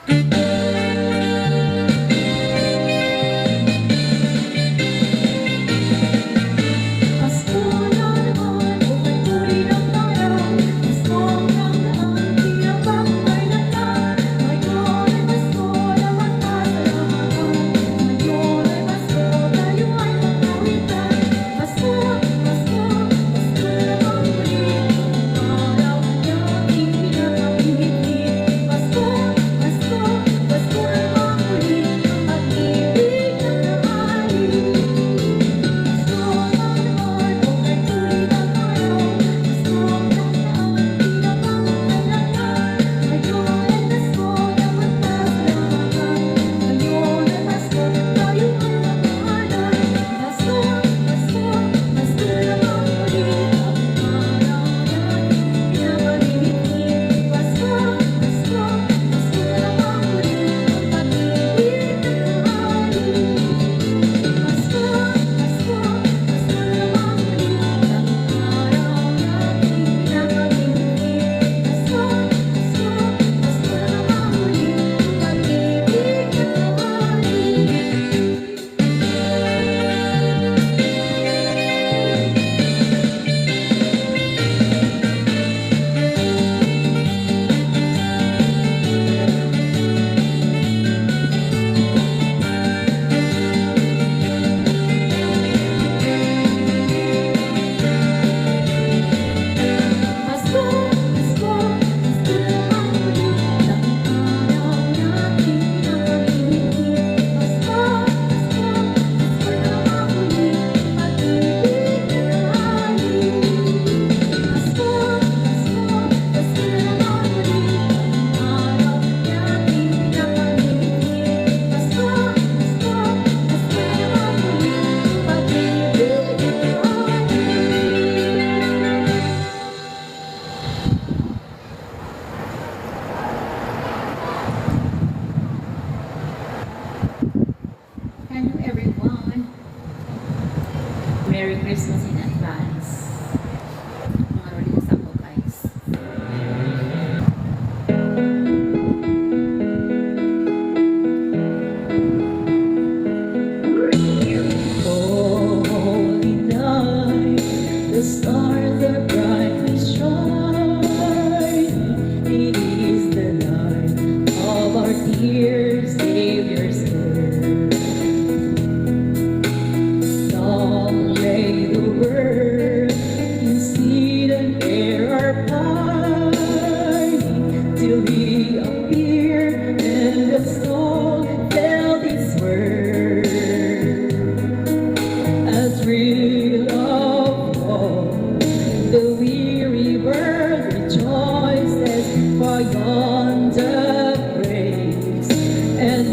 Hello everyone! Merry Christmas in advance. Mga release ako guys. Holy night, the stars are brightly shining. It is the night of our dear Savior's birth. Long lay the world in seed and air are pining, till He appeared and the soul felt His word. As thrill of all, the weary world rejoices for yonder praise, and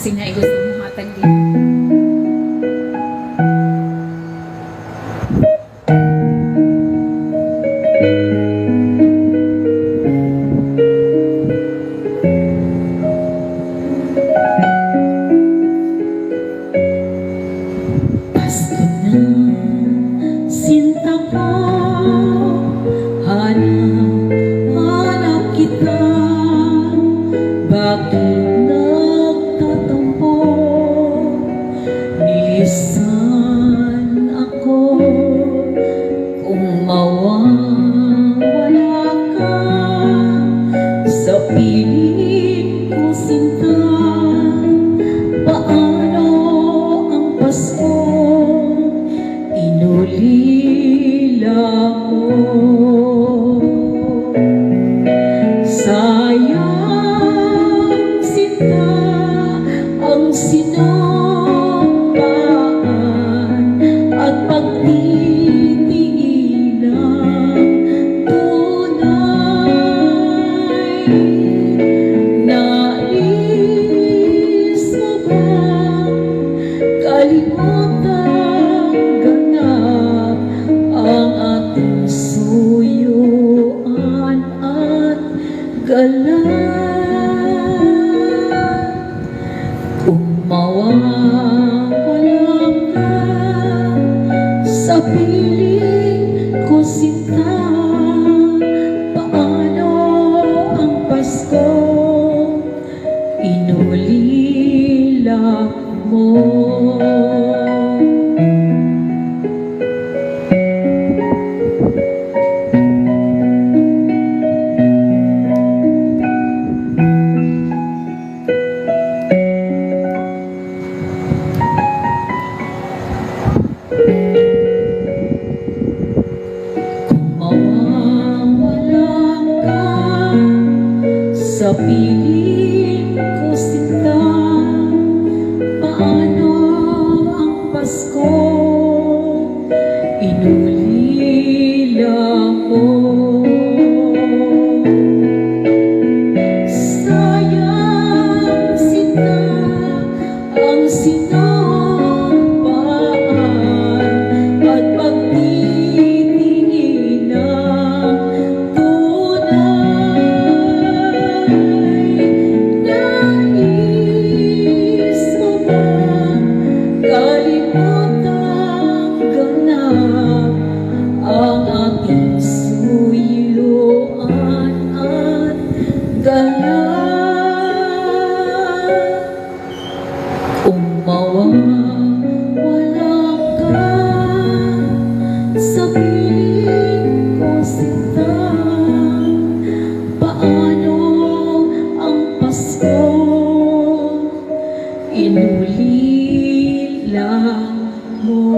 Kasi na gusto mo hatag din. Pasko na, sinta ko, hanap kita. Bakit nagtatampo? Nilisan ako. Kung mawawala ka sa piling ko, sinta, paano ang Pasko inulila mo? Sayang, sinta, ang sinumpaan at pagtitingin ng tunay. Nais mo bang kalimutang ganap ang ating suyuan at galan? Kung mawawala ka sa piling ko, sinta, paano ang Pasko inulila mo? Mawawala ka sa piling ko, sinta, paano ang Pasko inulila mo? Sayang, sinta, ang sinumpaan at pagtitingin ng tunay. Nais mo bang kalimutang ganap ang ating suyuan at galan? Kung mawawala ka sa piling ko, sinta, paano ang Pasko inulila mo?